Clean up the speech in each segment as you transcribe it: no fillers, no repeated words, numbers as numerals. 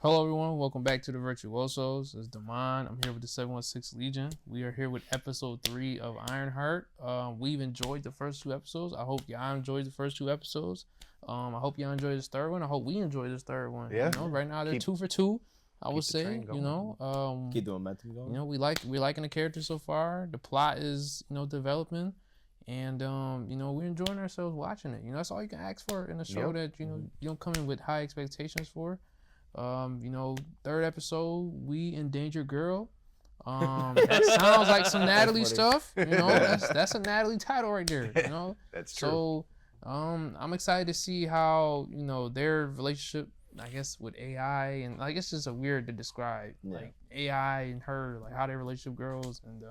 Hello everyone, welcome back to the Virtuosos. It's Damon. I'm here with the 716 Legion. We are here with episode 3 of Ironheart. We've enjoyed the first 2 episodes. I hope y'all enjoyed the first 2 episodes. I hope y'all enjoyed this third one. I hope we enjoy this third one. Yeah. You know, right now they're 2 for 2. I would say, you know, keep the momentum going. You know, we're liking the characters so far. The plot is, you know, developing, and you know, we're enjoying ourselves watching it. You know, that's all you can ask for in a show that you know you don't come in with high expectations for. You know, 3rd episode, we endangered girl. That sounds like some Natalie stuff. You know, that's a Natalie title right there. You know, that's true. So, I'm excited to see how, you know, their relationship, I guess, with AI, and like it's just a weird to describe, like AI and her, like how their relationship grows. And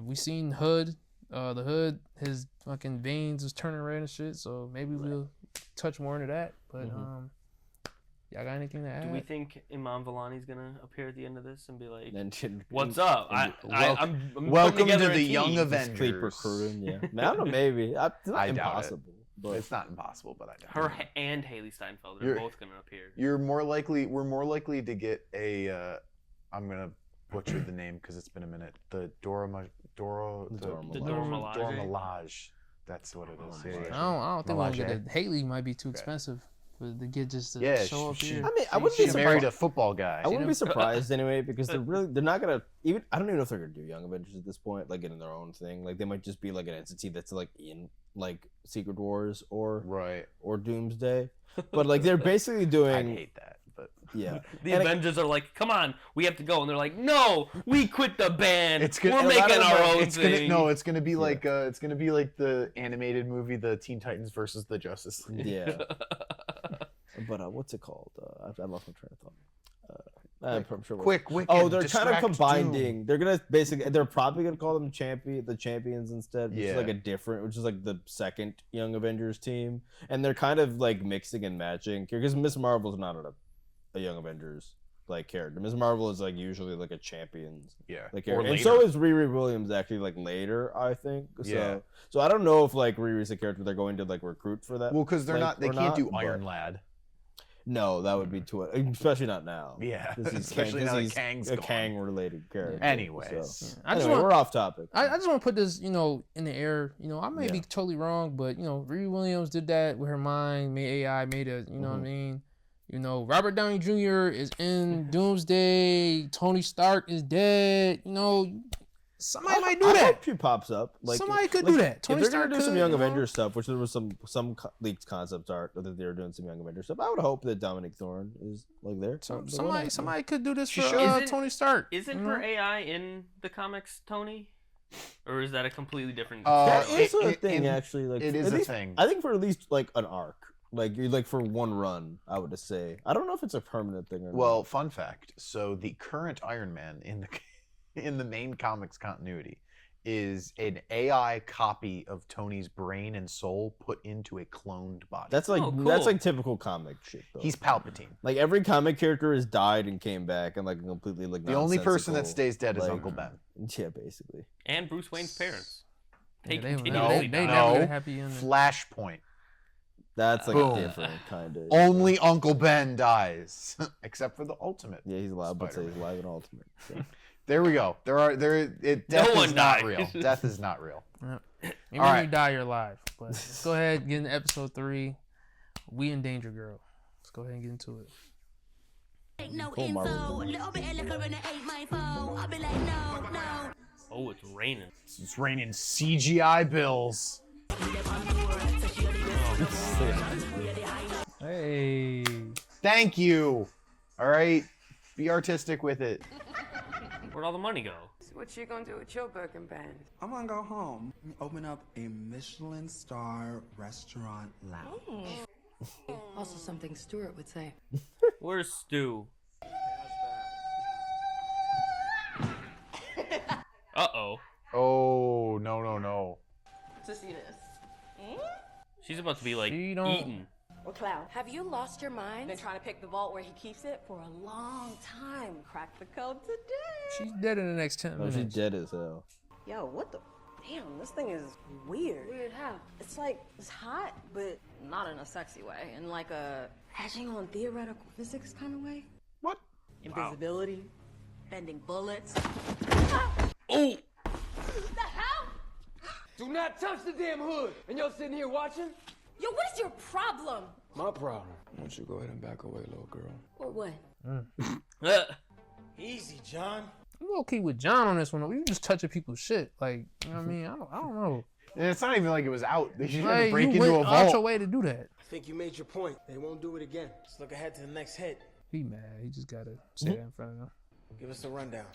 we seen Hood, the Hood, his fucking veins was turning red and shit. So maybe we'll touch more into that. But y'all got anything to add? Do we think Imam Vellani's gonna appear at the end of this and be like, Mention, "What's up? I'm welcome to the team. Young Avengers." Keep recruiting, yeah. I don't know, maybe. It's not I doubt impossible. But It's not impossible, but I doubt Her it. and Haley Steinfeld are both gonna appear. We're more likely to get a. I'm gonna butcher the name because it's been a minute. The Dora Milaje. That's what it is. I don't think we'll get it. Haley might be too expensive to get just to show up here. I mean, I wouldn't be She married a football guy. I wouldn't be surprised anyway, because they're not gonna even. I don't even know if they're gonna do Young Avengers at this point, like getting their own thing. Like they might just be like an entity that's like in like Secret Wars or Doomsday. But like they're basically doing. I'd hate that, but yeah. The Avengers are like, "Come on, we have to go," and they're like, "No, we quit the band. We're a making lot of our them- own it's thing." It's gonna be like the animated movie, the Teen Titans versus the Justice League. Yeah. But what's it called? I lost my train of thought. I'm sure. Quick, they're kind of combining. They're gonna they're probably gonna call them the champions instead, which is like which is like the second Young Avengers team, and they're kind of like mixing and matching because Miss Marvel's not a Young Avengers like character. Miss Marvel is like usually like a champions like character, and so is Riri Williams actually like later, I think. So I don't know if like Riri's a character they're going to like recruit for that. Well, because they can't do Iron Lad. No, that would be too, especially not now. Yeah, especially now that he's Kang's a gone. Kang-related character. Anyways, we're off topic. I just want to put this, you know, in the air. You know, I may be totally wrong, but you know, Riri Williams did that with her mind, made AI, made a, you know what I mean. You know, Robert Downey Jr. is in Doomsday. Tony Stark is dead. You know, somebody might do that. I hope she pops up. Like somebody could do that. Tony if they're Stark gonna do some Young you know? Avengers stuff, which there was some leaked concept art that they were doing some Young Avengers stuff. I would hope that Dominic Thorne is like there. Somebody could do this for Tony Stark. Isn't her AI in the comics, Tony? Or is that a completely different? That is a thing, actually. Like it is a thing. I think for at least like an arc. Like for one run, I would just say. I don't know if it's a permanent thing or not. Well, fun fact. So the current Iron Man in the main comics continuity is an AI copy of Tony's brain and soul put into a cloned body. That's like that's like typical comic shit though. He's Palpatine. Like every comic character has died and came back and like completely like the only person that stays dead is Uncle Ben. Yeah, basically. And Bruce Wayne's parents. They never happy in Flashpoint. That's like a different kind of. Only Uncle Ben dies, except for the Ultimate. Yeah, he's alive, but he's alive in Ultimate. So. There we go. Death is not real. Death is not real. Maybe when you die, you're alive. But let's go ahead and get into episode 3. We endanger girl. Let's go ahead and get into it. Oh, it's raining. It's raining CGI bills. Hey. Thank you. All right. Be artistic with it. Where'd all the money go? So what you gonna do with your Birkin band? I'm gonna go home and open up a Michelin star restaurant lounge. Also something Stuart would say. Where's Stu? Uh-oh. Oh, no. To see this. She's about to be like eaten. Well, Cloud, Have you lost your mind? been trying to pick the vault where he keeps it for a long time. Cracked the code today. She's dead in the next 10 minutes. She's dead as hell. Yo, what the? Damn, this thing is weird. Weird how? It's like, it's hot, but not in a sexy way, in like a hedging on theoretical physics kind of way. What? Invisibility, bending bullets. Oh! The hell? Do not touch the damn hood! And you're sitting here watching? Yo, what is your problem? My problem. Why don't you go ahead and back away, little girl? Or what? Easy, John. I'm okay with John on this one. We just touching people's shit. Like, you know what I mean? I don't know. And it's not even like it was out. They should have Like, to break you into went a out your vault. way to do that. I think you made your point. They won't do it again. Let's look ahead to the next hit. He mad. He just gotta say that in front of them. Give us a rundown.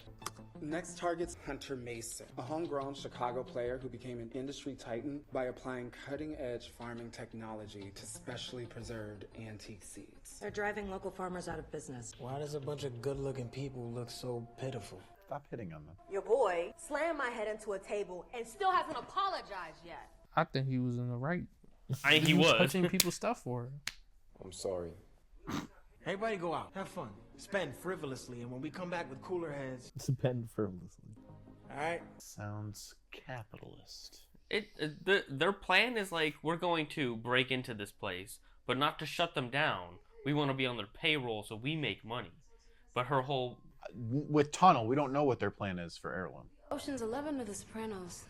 Next target's Hunter Mason, a homegrown Chicago player who became an industry titan by applying cutting-edge farming technology to specially preserved antique seeds. They're driving local farmers out of business. Why does a bunch of good-looking people look so pitiful? Stop hitting on them. Your boy slammed my head into a table and still hasn't apologized yet. I think he was in the right. I think he was. touching people's stuff for her. I'm sorry. Everybody go out. Have fun. Spend frivolously, and when we come back with cooler heads... Spend frivolously. Alright? Sounds capitalist. Their plan is like, we're going to break into this place, but not to shut them down. We want to be on their payroll so we make money. But her whole... With Tunnel, we don't know what their plan is for Heirloom. Ocean's 11 or The Sopranos?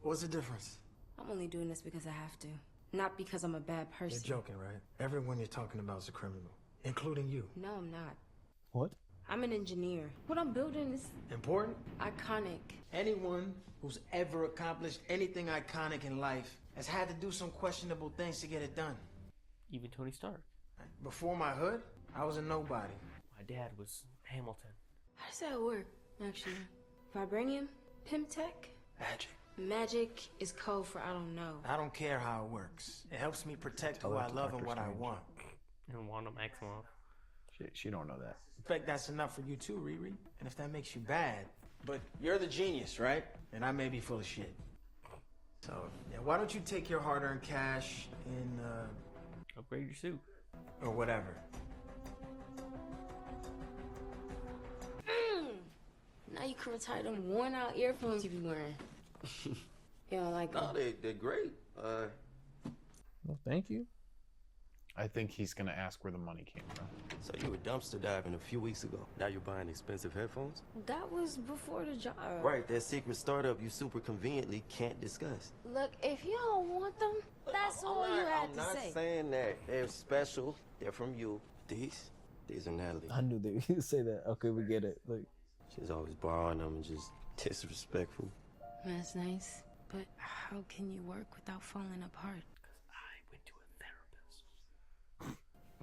What's the difference? I'm only doing this because I have to. Not because I'm a bad You're person. joking, right? Everyone you're talking about is a criminal, including you. No, I'm not. What? I'm an engineer. What I'm building is Important? iconic. Anyone who's ever accomplished anything iconic in life has had to do some questionable things to get it done. Even Tony Stark. Before my hood, I was a nobody. My dad was Hamilton. How does that work, actually? Vibranium? Pimp tech? Magic. Magic is code for I don't know. I don't care how it works. It helps me protect Tell who that I to love Dr. and what I Strange. want. And Wanda Maximoff. She don't know that. In fact, that's enough for you too, Riri. And if that makes you bad, but you're the genius, right? And I may be full of shit. So, yeah, why don't you take your hard-earned cash in, Upgrade your suit. or whatever. Now you can retire them worn out earphones you be wearing. You don't like them? No, they're great. Well, thank you. I think he's gonna ask where the money came from. So you were dumpster diving a few weeks ago. Now you're buying expensive headphones? That was before the job. Right, that secret startup you super conveniently can't discuss. Look, if you don't want them, that's all you had I'm to not say. saying that. They're special. They're from you. These are Natalie. I knew they would say that. Okay, we get it. Like, She's always borrowing them and just disrespectful. That's nice, but how can you work without falling apart? I went to a therapist.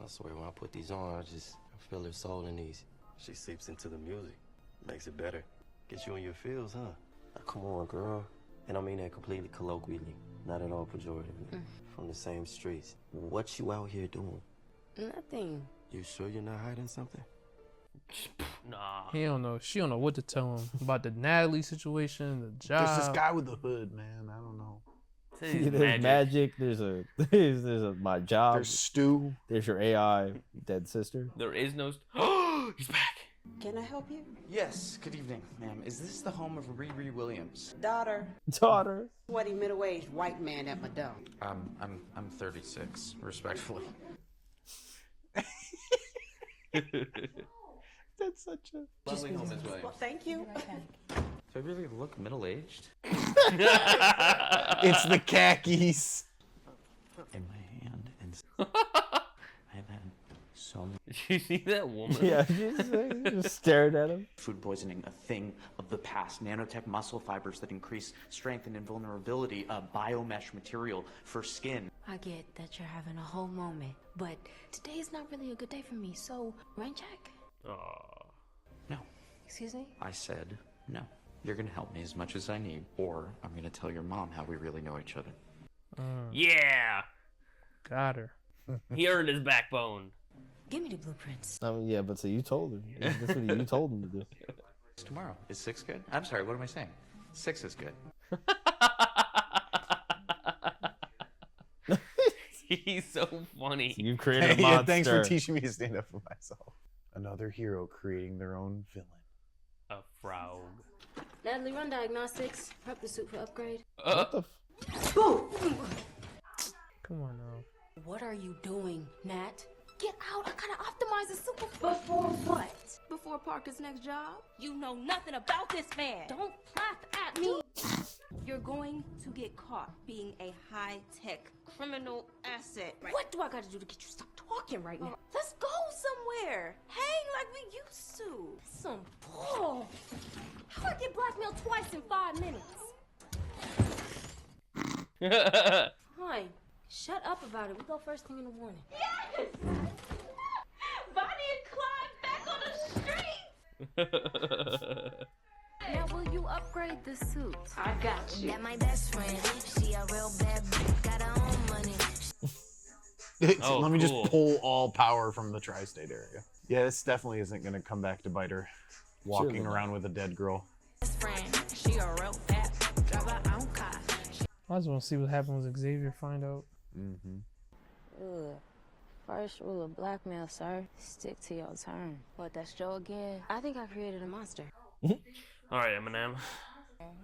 I swear, when I put these on, I feel her soul in these. She seeps into the music. Makes it better. Gets you in your feels, huh? Now, come on, girl. And I mean that completely colloquially, not at all pejoratively. From the same streets. What you out here doing? Nothing. You sure you're not hiding something? Nah. He don't know. She don't know what to tell him about the Natalie situation, the job. There's this guy with the hood, man. I don't know. there's magic. There's a my job. There's Stu. There's your AI dead sister. There is no... He's back. Can I help you? Yes, good evening, ma'am. Is this the home of Riri Williams? Daughter. Daughter. Sweaty middle-aged white man at my door. I'm 36, respectfully. That's such a Lovely home as Williams. Well, thank you. Do I really look middle-aged? It's the khakis. In my hand, and I've had so many. Did you see that woman? Yeah, just stared at him. Food poisoning, a thing of the past. Nanotech muscle fibers that increase strength and invulnerability, a biomesh material for skin. I get that you're having a whole moment, but today is not really a good day for me, so rain check? No, Excuse me? I said no. You're gonna help me as much as I need, or I'm gonna tell your mom how we really know each other. Yeah. Got her. He earned his backbone. Give me the blueprints. Yeah, but so you told her. That's what you told him to do. It's tomorrow. Is 6 good? I'm sorry, what am I saying? 6 is good. He's so funny. You've created a Hey, monster. thanks for teaching me to stand up for myself. Another hero creating their own villain. A frog. Natalie, run diagnostics. Prep the suit for upgrade. What the Come on now. What are you doing, Nat? Get out! I gotta optimize the super. Before what? Before Parker's next job? You know nothing about this man. Don't laugh at me. You're going to get caught being a high-tech criminal asset. Right? What do I gotta do to get you to stop talking right now? Let's go somewhere. Hang like we used to. Some bull. How I get blackmailed twice in 5 minutes? Fine. Shut up about it. We go first thing in the morning. Yes! Bonnie and Clyde back on the street! Now will you upgrade the suit? I got you. Got my best friend. She a real bad bitch. Got her own money. Let me just pull all power from the tri-state area. Yeah, this definitely isn't going to come back to bite her. Walking around with a dead girl. Best friend. She a real bad bitch. Drive her own car. I just want to see what happens when Xavier find out. Ugh. First rule of blackmail, sir. Stick to your turn. What, that's Joe again? I think I created a monster. Alright, Eminem.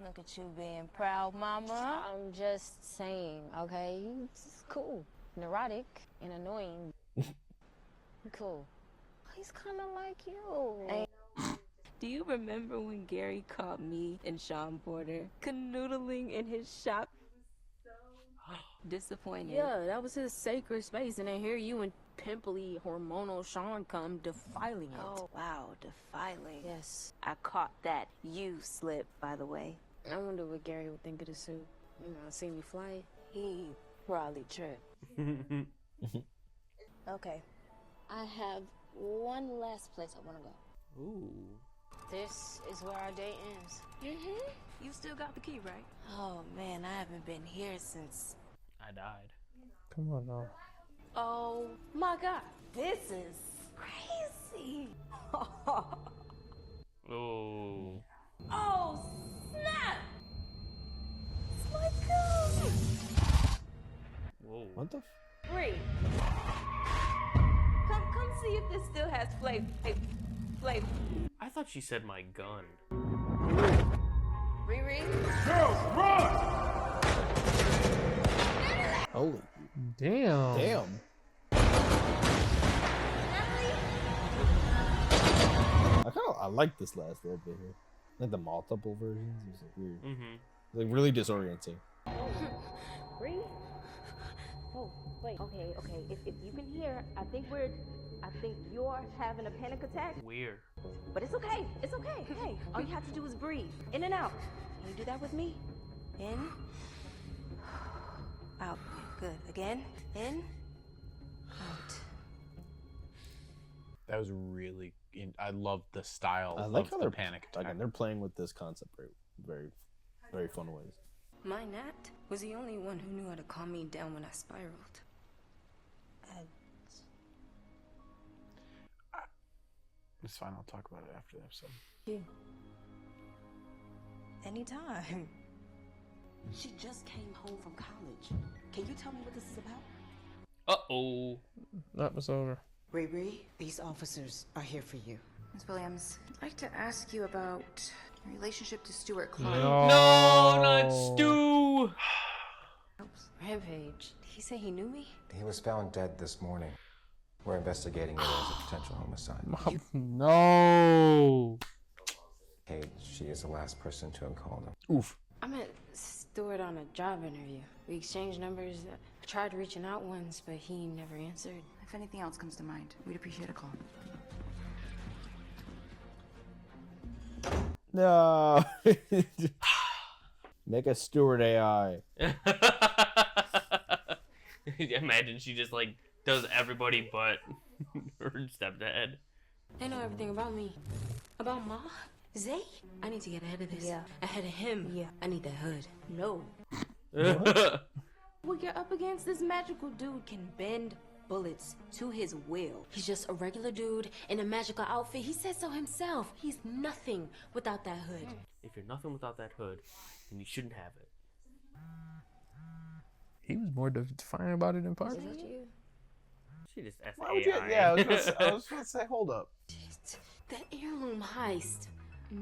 Look at you being proud, mama. I'm just saying, okay? It's cool. Neurotic and annoying. Cool. He's kind of like you. Do you remember when Gary caught me and Sean Porter canoodling in his shop? Disappointed. Yeah, that was his sacred space, and then here you and pimply hormonal Sean come defiling it. Oh, wow, defiling. Yes. I caught that. You slipped, by the way. I wonder what Gary would think of the suit. You know, see me fly? He probably tripped. Okay. I have one last place I want to go. Ooh. This is where our date ends. You still got the key, right? Oh, man, I haven't been here since... I died. Come on now. Oh my God, this is crazy. Oh. Oh snap! It's my gun. Whoa. What the? Bree, come see if this still has flavor. I thought she said my gun. Riri. Girls, run! Holy. Damn. Damn. I like this last little bit here. Like the multiple versions. It was like weird. Like really disorienting. Bree? Oh, wait. Okay. If you can hear, I think you're having a panic attack. Weird. But it's okay. It's okay. Hey, all you have to do is breathe. In and out. Can you do that with me? In. Out. Good. Again. In. Out. That was really. I love the style. I like how the they're panic attack. Again, they're playing with this concept very, very fun ways. My Nat was the only one who knew how to calm me down when I spiraled. It's fine. I'll talk about it after the episode. You. Anytime. She just came home from college. Can you tell me what this is about? Uh-oh. That was over. Riri, these officers are here for you. Ms. Williams, I'd like to ask you about your relationship to Stuart Klein. No, not Stu! Rampage. Did he say he knew me? He was found dead this morning. We're investigating it as a potential homicide. No. Kate, she is the last person to have called him. Oof. I met Stuart on a job interview. We exchanged numbers. I tried reaching out once, but he never answered. If anything else comes to mind, we'd appreciate a call. No. Make a Steward AI. Imagine she just like does everybody but her stepdad. They know everything about me. About Ma? Zay? I need to get ahead of this. Yeah. Ahead of him. Yeah. I need that hood. No. What you're up against, this magical dude can bend bullets to his will. He's just a regular dude in a magical outfit. He said so himself. He's nothing without that hood. If you're nothing without that hood, then you shouldn't have it. He was more defiant about it in Parker. Is that you? She just Why would you? Yeah, I was going to say, hold up. That heirloom heist.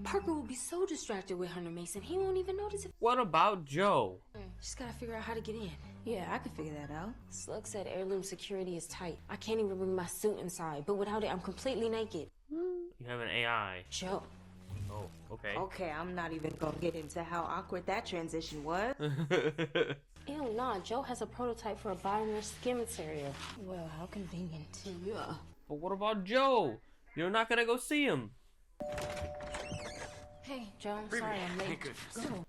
Parker will be so distracted with Hunter Mason, he won't even notice it. What about Joe? Just gotta figure out how to get in. Yeah, I can figure that out. Slug said heirloom security is tight. I can't even bring my suit inside, but without it, I'm completely naked. You have an AI. Joe. Oh, okay. Okay, I'm not even gonna get into how awkward that transition was. Ew, nah, Joe has a prototype for a biomesh skin material. Well, how convenient. Yeah. But what about Joe? You're not gonna go see him. Hey, Joe, I'm sorry I'm late.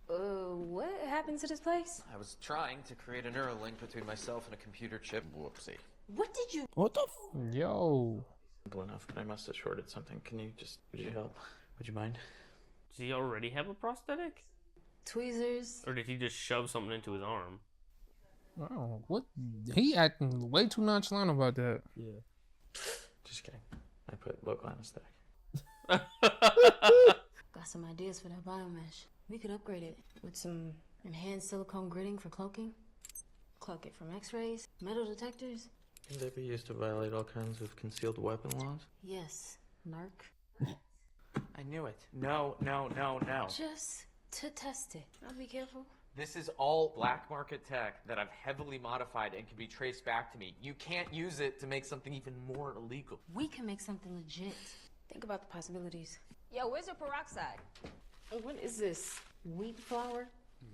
Go. What happened to this place? I was trying to create a neural link between myself and a computer chip. Whoopsie. What did you... What the Yo. Simple enough, but I must have shorted something. Would you help? Would you mind? Does he already have a prosthetic? Tweezers. Or did he just shove something into his arm? Oh, what? He acting way too nonchalant about that. Yeah. Just kidding. I put local anesthetic. Got some ideas for that biomesh. We could upgrade it with some enhanced silicone gritting for cloaking. Cloak it from x-rays, metal detectors. Can they be used to violate all kinds of concealed weapon laws? Yes, narc. I knew it. No. Just to test it. I'll be careful. This is all black market tech that I've heavily modified and can be traced back to me. You can't use it to make something even more illegal. We can make something legit. Think about the possibilities. Yo, where's your peroxide? What is this? Wheat flour?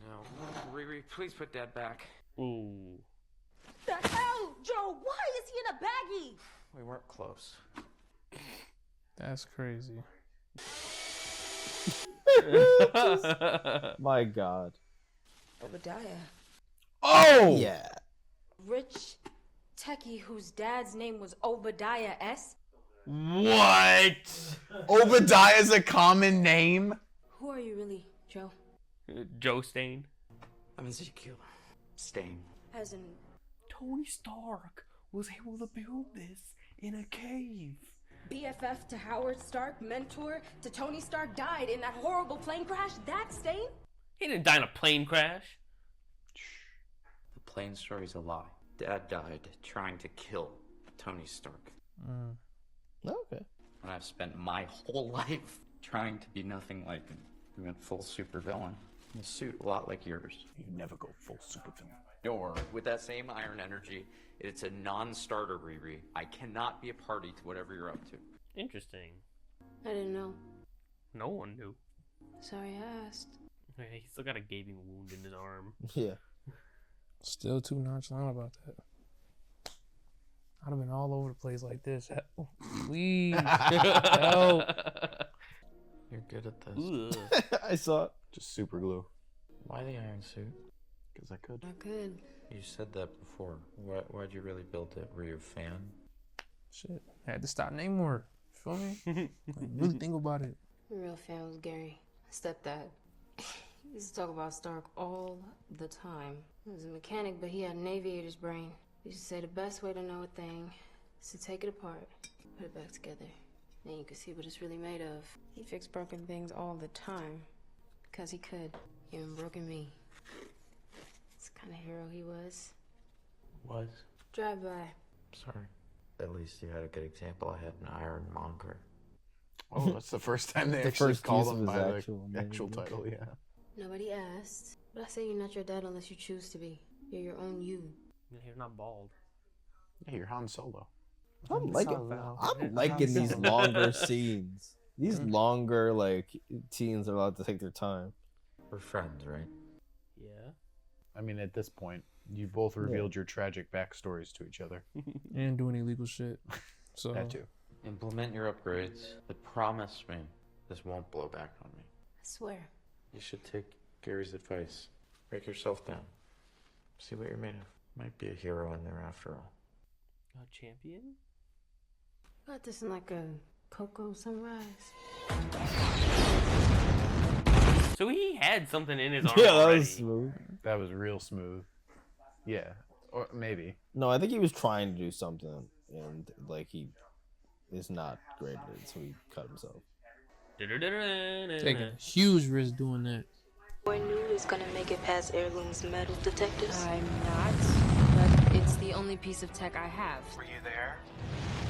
No. Riri, please put Dad back. Ooh. The hell, Joe? Why is he in a baggie? We weren't close. That's crazy. My God. Obadiah. Oh! Yeah. Rich techie whose dad's name was Obadiah S. What? Obadiah's a common name? Who are you really, Joe? Joe Stain. I'm Ezekiel Stain. As in... Tony Stark was able to build this in a cave. BFF to Howard Stark, mentor to Tony Stark, died in that horrible plane crash. That Stain? He didn't die in a plane crash. The plane story's a lie. Dad died trying to kill Tony Stark. Okay. And I've spent my whole life trying to be nothing like him. He went full supervillain. In a suit a lot like yours. You never go full supervillain. Or, with that same iron energy, it's a non-starter, Riri. I cannot be a party to whatever you're up to. Interesting. I didn't know. No one knew. Sorry I asked. He still got a gaping wound in his arm. Yeah. Still too nonchalant about that. I'd have been all over the place like this. Please. Help. You're good at this. I saw it. Just super glue. Why the iron suit? Because I could. I could. You said that before. Why'd you really build it? Were you a fan? Shit. Had to stop Namor. Feel me? Like, really think about it. The real fan was Gary. Stepdad. He used to talk about Stark all the time. He was a mechanic, but he had an aviator's brain. He used to say the best way to know a thing is to take it apart, put it back together. Then you could see what it's really made of. He fixed broken things all the time. Because he could. Even broken me. It's the kind of hero he was. Was? Drive by. Sorry. At least you had a good example. I had an ironmonger. Oh, that's the first time they The actually first called use him of by his the actual title, yeah. Nobody asked. But I say you're not your dad unless you choose to be. You're your own you. Yeah, you're not bald. Yeah, you're Han Solo. I'm liking these longer scenes. These longer, like, teens are allowed to take their time. We're friends, right? Yeah. I mean, at this point, you both revealed your tragic backstories to each other. And doing illegal shit. So That too. Implement your upgrades, but promise me this won't blow back on me. I swear. You should take Gary's advice. Break yourself down. See what you're made of. Might be a hero in there after all. A champion? Got this in like a cocoa sunrise. So he had something in his arm Yeah, that already. was smooth. That was real smooth. Yeah. Or maybe. No, I think he was trying to do something, and like he is not great at it, so he cut himself. taking a huge risk doing that. Boy New is gonna make it past Heirloom's metal detectors. I'm not, but it's the only piece of tech I have. Were you there?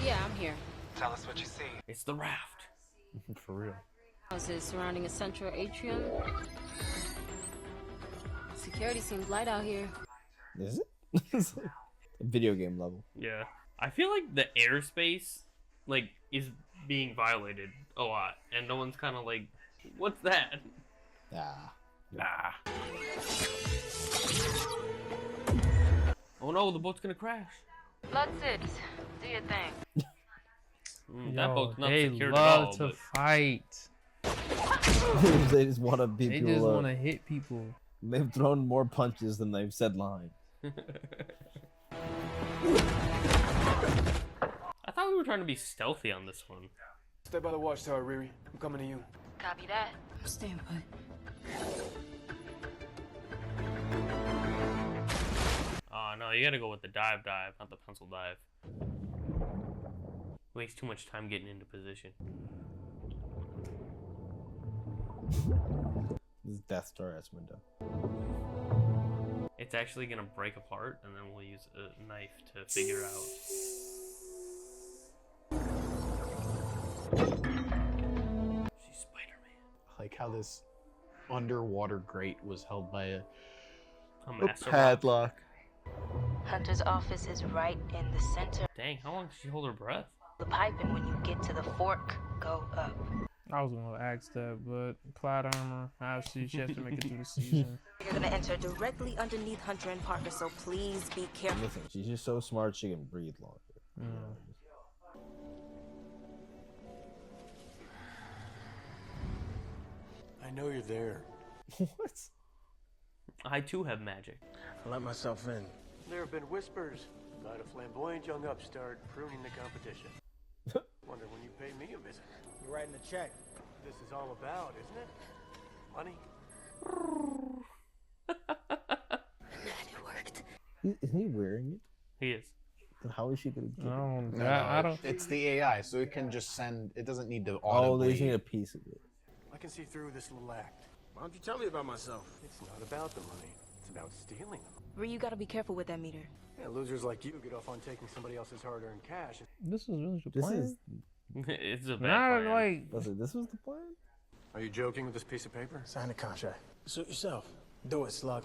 Yeah, I'm here. Tell us what you see. It's the raft. For real. houses surrounding a central atrium. Security seems light out here. Is it? It's like a video game level. Yeah. I feel like the airspace, like, is being violated a lot, and no one's kind of like, what's that? Nah. Oh no, the boat's gonna crash. Blood Sips, do your thing. That boat's not they secured love at all. to fight. They just want to beat They people just up. want to hit people. They've thrown more punches than they've said lines. I thought we were trying to be stealthy on this one. Stay by the watchtower, Riri. I'm coming to you. Copy that. Stand by. Oh no, you gotta go with the dive, not the pencil dive. Waste too much time getting into position. This is Death Star S window. It's actually gonna break apart, and then we'll use a knife to figure out. She's Spider-Man. I like how this underwater grate was held by a master padlock. Hunter's office is right in the center. Dang, how long does she hold her breath? The pipe, and when you get to the fork, go up. I was gonna ask that, but plot armor, obviously she has to make it through the season. You're gonna enter directly underneath Hunter and Parker, so please be careful. Listen, she's just so smart she can breathe longer. I know you're there. What? I too have magic. I let myself in. There have been whispers about a flamboyant young upstart pruning the competition. Wonder when you pay me a visit. You're writing a check. This is all about, isn't it? Money? It worked. Isn't he wearing it? He is. Then how is she gonna get it? I don't. It's the AI, so it can just send. It doesn't need to. Oh, they just audibly- need a piece of it. I can see through this little act. Why don't you tell me about myself? It's not about the money. It's about stealing them. Riri, you gotta be careful with that meter. Yeah, losers like you get off on taking somebody else's hard-earned cash. This is really the This plan. is It's a bad Not plan. like. listen, this was the plan? Are you joking with this piece of paper? Sign the contract. Suit yourself. Do it, slug.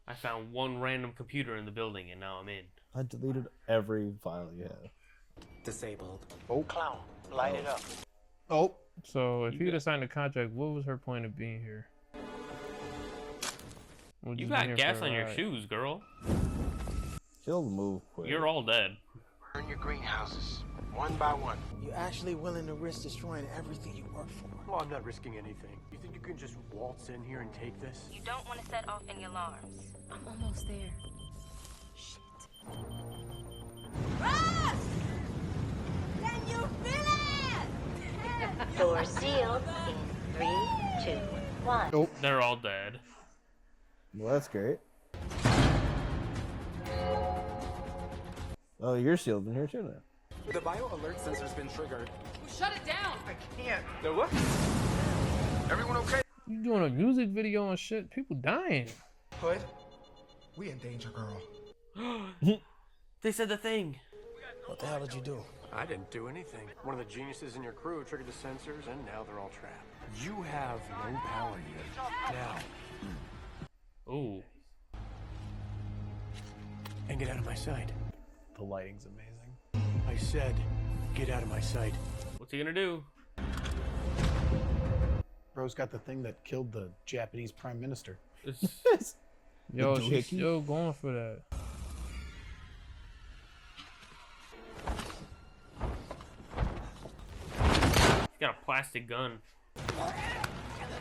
I found one random computer in the building, and now I'm in. I deleted every file you have. Disabled. Oh, Clown, light it up. Oh. So if you would have signed a contract, what was her point of being here? We'll You just be got here gas for a on your ride. shoes, girl. She'll move quick. You're all dead. Burn your greenhouses, one by one. You actually willing to risk destroying everything you work for? Well, I'm not risking anything. You think you can just waltz in here and take this? You don't want to set off any alarms. I'm almost there. Shit. Can you feel it? Door sealed in 3, 2, 1. Oh. They're all dead. Well, that's great. Oh, you're sealed in here too now. The bio alert sensor's been triggered. Shut it down! I can't. The what? Everyone okay? You doing a music video and shit? People dying. Hood, we in danger, girl. They said the thing. What the hell did you do? I didn't do anything. One of the geniuses in your crew triggered the sensors, and now they're all trapped. You have no power here. Now. Ooh. And get out of my sight. The lighting's amazing. I said, get out of my sight. What's he gonna do? Bro's got the thing that killed the Japanese prime minister. Yo, The she's doohickey? still going for that. He's got a plastic gun.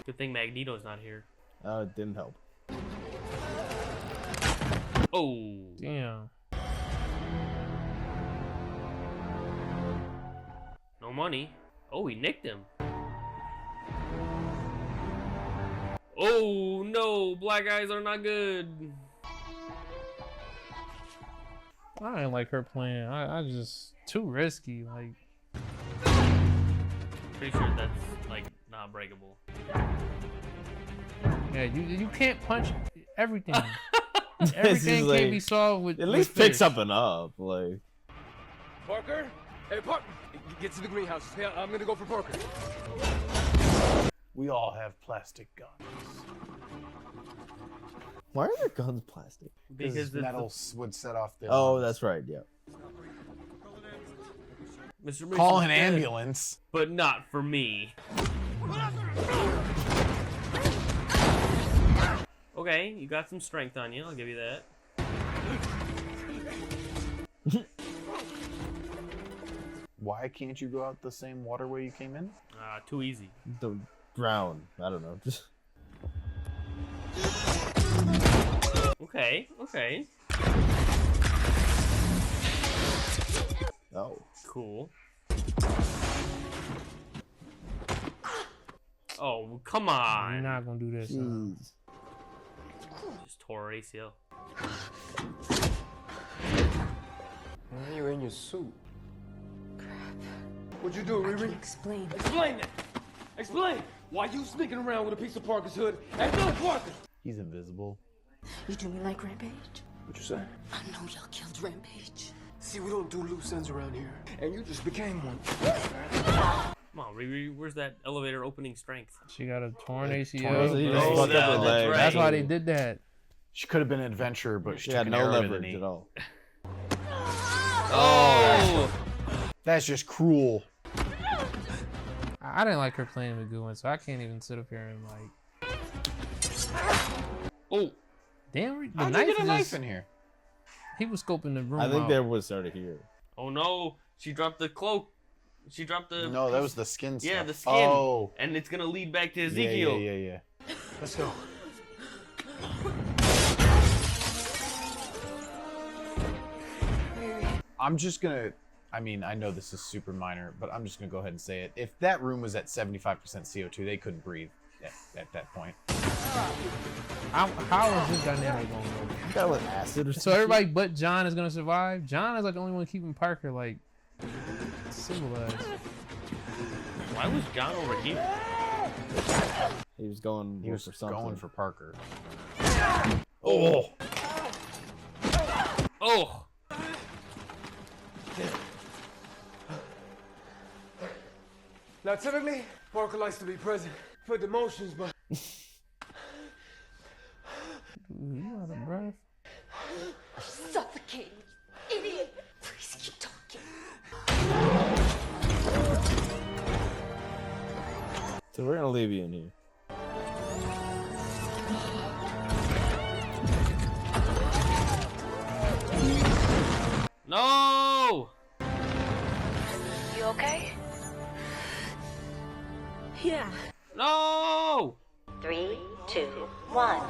Good thing Magneto's not here. Oh, it didn't help. Oh. Damn. No money. Oh, he nicked him. Oh no, black eyes are not good. I didn't like her plan. I just too risky. Like, Pretty sure that's like not breakable. yeah, you can't punch everything. This Everything is can't like- be solved with. At with least pick fish. something up, like. Parker, Hey, Parker, get to the greenhouse. Hey, I'm gonna go for Parker. We all have plastic guns. Why are their guns plastic? Because metal would set off the. Oh, that's right. Yeah. Mr. Call Mason's an dead, ambulance. but not for me. Okay, you got some strength on you. I'll give you that. Why can't you go out the same waterway you came in? Too easy. The brown. I don't know. Just. Okay. Okay. Oh. Cool. Oh, come on. You're not gonna do this. Just tore ACL. Why are you in your suit? What'd you do, Riri? Explain. Explain that! Explain! Why you sneaking around with a piece of Parker's hood and no Parker? He's invisible. You do me like Rampage? What you say? I know y'all killed Rampage. See, we don't do loose ends around here, and you just became one. Come on, Riri, where's that elevator opening strength? She got a torn ACL. Oh, no, That's why they did that. She could have been an adventurer, but she had took no an arrow to the leverage knee. at all. Oh! That's just cruel. I didn't like her playing with Goon, so I can't even sit up here and like. Oh, damn! The How'd knife you get a knife just- in here? He was scoping the room. I think out. there was started here. Oh no, she dropped the cloak. She dropped the... No, that was the skin stuff. Yeah, the skin. Oh. And it's gonna lead back to Ezekiel. Yeah. Let's go. I'm just gonna, I mean, I know this is super minor, but I'm just gonna go ahead and say it. If that room was at 75% CO2, they couldn't breathe at that point. How is this dynamic going to go? You got with acid or So something? everybody but John is gonna survive. John is like the only one keeping Parker like civilized. Why was John over here? He was going. He was for something. going for Parker. Oh! Oh! Now, typically, Parker likes to be present for the motions, but You out of breath? Suffocate, idiot. Please keep talking. So we're gonna leave you in here. No! You okay? Yeah. No! 3, 2, 1.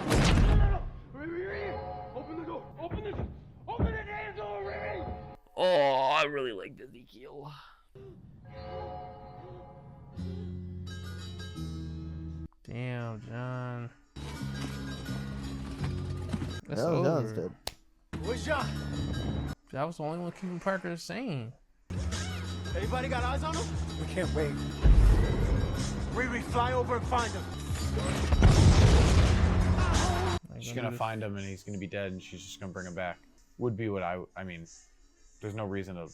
open the door! Open the door! Open the damn door, Riri! Oh, I really like Ezekiel. Damn, John. That's No, John's over. dead. Where's John? That was the only one keeping Parker sane. Anybody got eyes on him? We can't wait. Riri, fly over and find him. She's gonna find him and he's gonna be dead and she's just gonna bring him back. Would be what I mean, there's no reason to. Do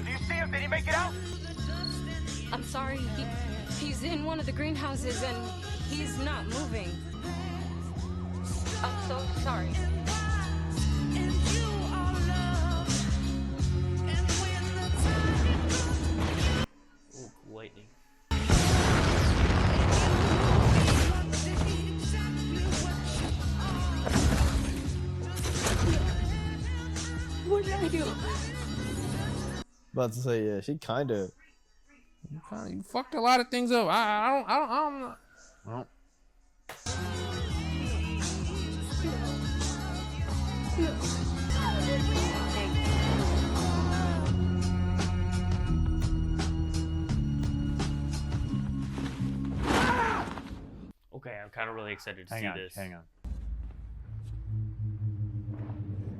you see him? Did he make it out? I'm sorry. He's in one of the greenhouses and he's not moving. I'm so sorry. Ooh, lightning. What did I do? About to say, yeah, she kind of. You fucked a lot of things up. I don't. Well, Okay, I'm kind of really excited to hang see on, this. hang on.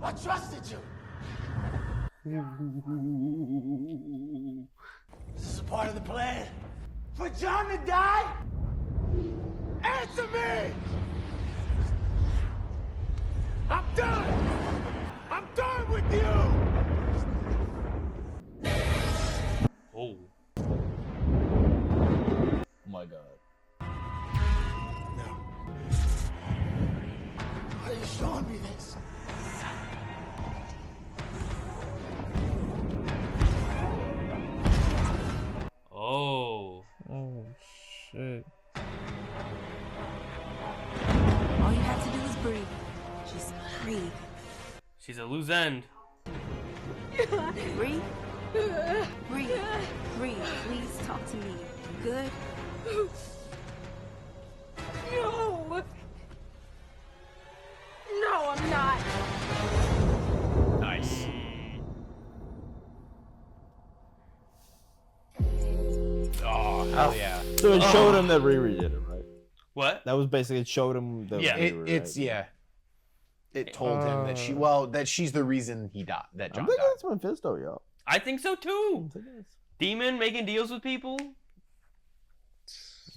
I trusted you. This is a part of the plan. For John to die? Answer me! I'm done! I'm done with you! god. Why are you showing me this? Oh. Oh shit. All you have to do is breathe. Just breathe. She's a loose end. Breathe. Breathe. Breathe. Please talk to me. Good? No! No, I'm not. Nice. Oh, hell yeah. So it showed him that Riri did it, right? What? That was basically, it showed him that Riri, It's, right? yeah. It told him that that she's the reason he died, that John I'm thinking died. that's Mephisto, yo. I think so too. Demon making deals with people.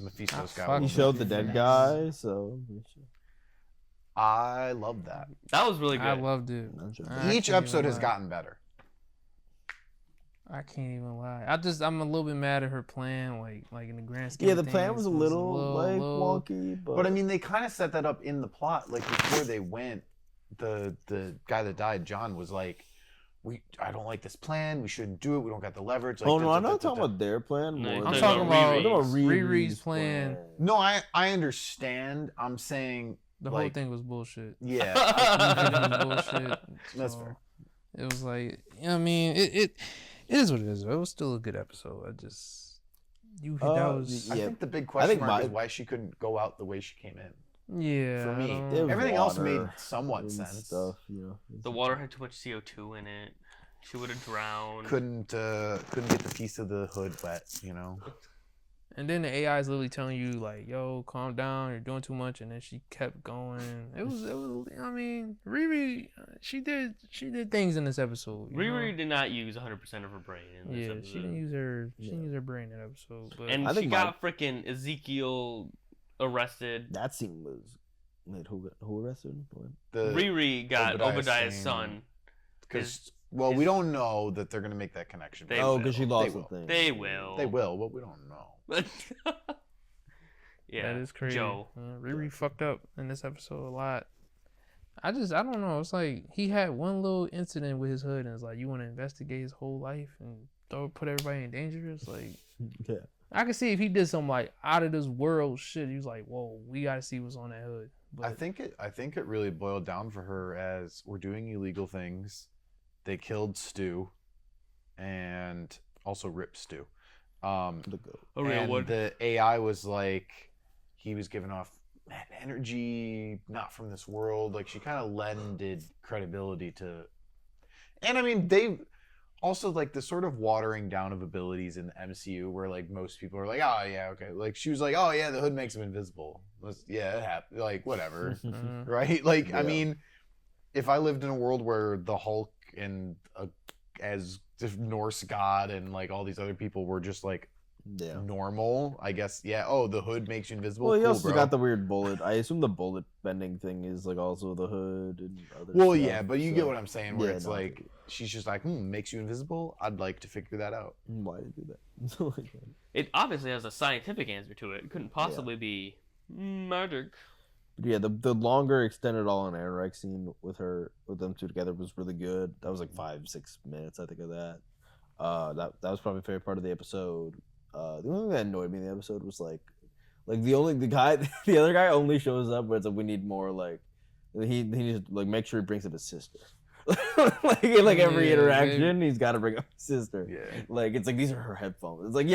Mephisto's got He showed the dead guy, so... I love that. That was really good. I loved it. Each episode has gotten better. I can't even lie. I'm a little bit mad at her plan, like in the grand scheme. Yeah, of the plan things, was a little wonky, But I mean, they kind of set that up in the plot. Like before they went, the guy that died, John, was like, I don't like this plan. We shouldn't do it. We don't got the leverage. Like, Oh no, I'm not talking about their plan. No, I'm talking about Riri's plan. No, I understand. I'm saying The whole thing was bullshit. Yeah, it was bullshit. That's fair. It was like, I mean, it is what it is. It was still a good episode. I think the big question mark is why she couldn't go out the way she came in. Yeah, for me, everything else made somewhat sense. Stuff, you know. The water had too much CO2 in it. She would have drowned. Couldn't get the piece of the hood wet, you know. And then the AI is literally telling you like, "Yo, calm down. You're doing too much." And then she kept going. It was. I mean, Riri, she did things in this episode. Riri did not use 100% of her brain in this episode. She didn't use her. She didn't use her brain in that episode. But and she got freaking Ezekiel arrested. That scene was. Wait, who arrested him? Riri got Obadiah's son. Because we don't know that they're gonna make that connection. Because she lost the thing. They will. They will, but we don't know. Yeah, that is crazy. Joe. Riri fucked up in this episode a lot. I don't know. It's like he had one little incident with his hood, and it's like you want to investigate his whole life and put everybody in danger. It's like, yeah. I can see if he did some like out of this world shit. He was like, "Whoa, we got to see what's on that hood." But I think it really boiled down for her as we're doing illegal things. They killed Stu, and also ripped Stu. The AI was like, he was giving off energy not from this world. Like she kind of lended credibility to, and I mean they also like the sort of watering down of abilities in the MCU where like most people are like, oh yeah, okay. Like she was like, oh yeah, the hood makes him invisible. Yeah, it happened. Like whatever, right? Like yeah. I mean, if I lived in a world where the Hulk and as Norse god and like all these other people were just like normal, I guess. Yeah. Oh, the hood makes you invisible. Well, you cool, also bro. got the weird bullet. I assume the bullet bending thing is like also the hood and other Well, stuff, yeah, but you get what I'm saying. Where it's no, like she's just like, makes you invisible. I'd like to figure that out. Why did you do that? It obviously has a scientific answer to it. It couldn't possibly be magic. Yeah, the longer extended all on Ironheart scene with them two together was really good. That was like 5-6 minutes, I think, of that. That was probably my favorite part of the episode. The only thing that annoyed me in the episode was the other guy only shows up where it's like we need more like he needs to like make sure he brings up his sister. like every interaction, he's got to bring up his sister. Yeah, like it's like these are her headphones. It's like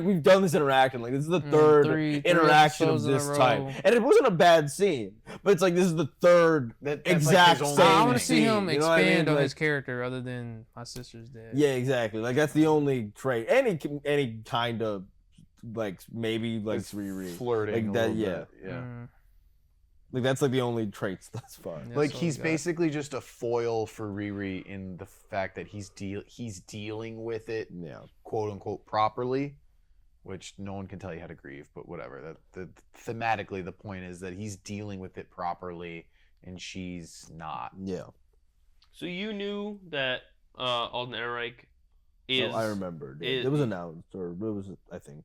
we've done this interaction. Like this is the third interaction of this type, and it wasn't a bad scene. But it's like this is the third exact like same. I want to see him expand on expand on his character other than my sister's dad. Yeah, exactly. Like that's the only trait. Any kind of like maybe like Riri flirting like that. Yeah. Like that's like the only traits thus far. Like he's basically just a foil for Riri in the fact that he's dealing with it, quote unquote, properly, which no one can tell you how to grieve, but whatever. Thematically, the point is that he's dealing with it properly, and she's not. Yeah. So you knew that Alden Ehrenreich is. I remembered. It was announced, or it was, I think.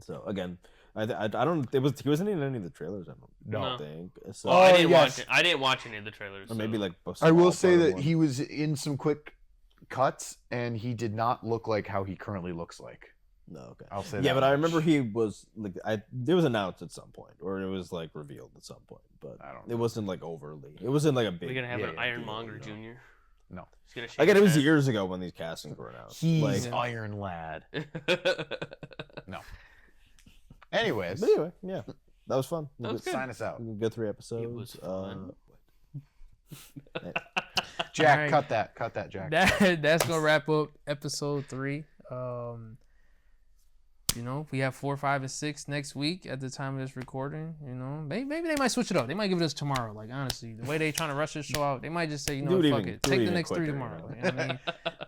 So again, I don't. He wasn't in any of the trailers. I don't think. So, I didn't watch it. I didn't watch any of the trailers. Or maybe like. I will say that he was in some quick cuts, and he did not look like how he currently looks like. No, okay. I'll say. Yeah, that but much. I remember he was like, it was announced at some point, or it was like revealed at some point, but it wasn't like overly. It wasn't like a big. We're gonna have an Ironmonger Jr. No. Again, it was years ago when these castings were announced. He's Iron Lad. No. Anyways. But anyway, yeah. That was fun. That was good. Sign us out. Good 3 episodes. It was fun. Jack, Alright. cut that, Jack. That's gonna wrap up episode 3. You know, we have 4, 5, and 6 next week at the time of this recording. You know, maybe they might switch it up. They might give it us tomorrow. Like honestly, the way they trying to rush this show out, they might just say, you know, fuck it, take the next 3 tomorrow. You know what I mean?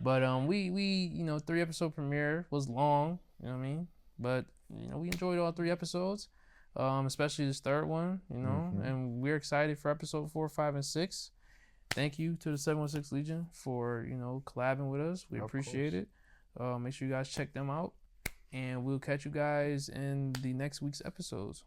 But we you know, 3 episode premiere was long. You know what I mean? But you know, we enjoyed all 3 episodes, especially this 3rd one. You know, and we're excited for episode 4, 5, and 6. Thank you to the 716 Legion for, you know, collabing with us. We appreciate it. Make sure you guys check them out. And we'll catch you guys in the next week's episodes.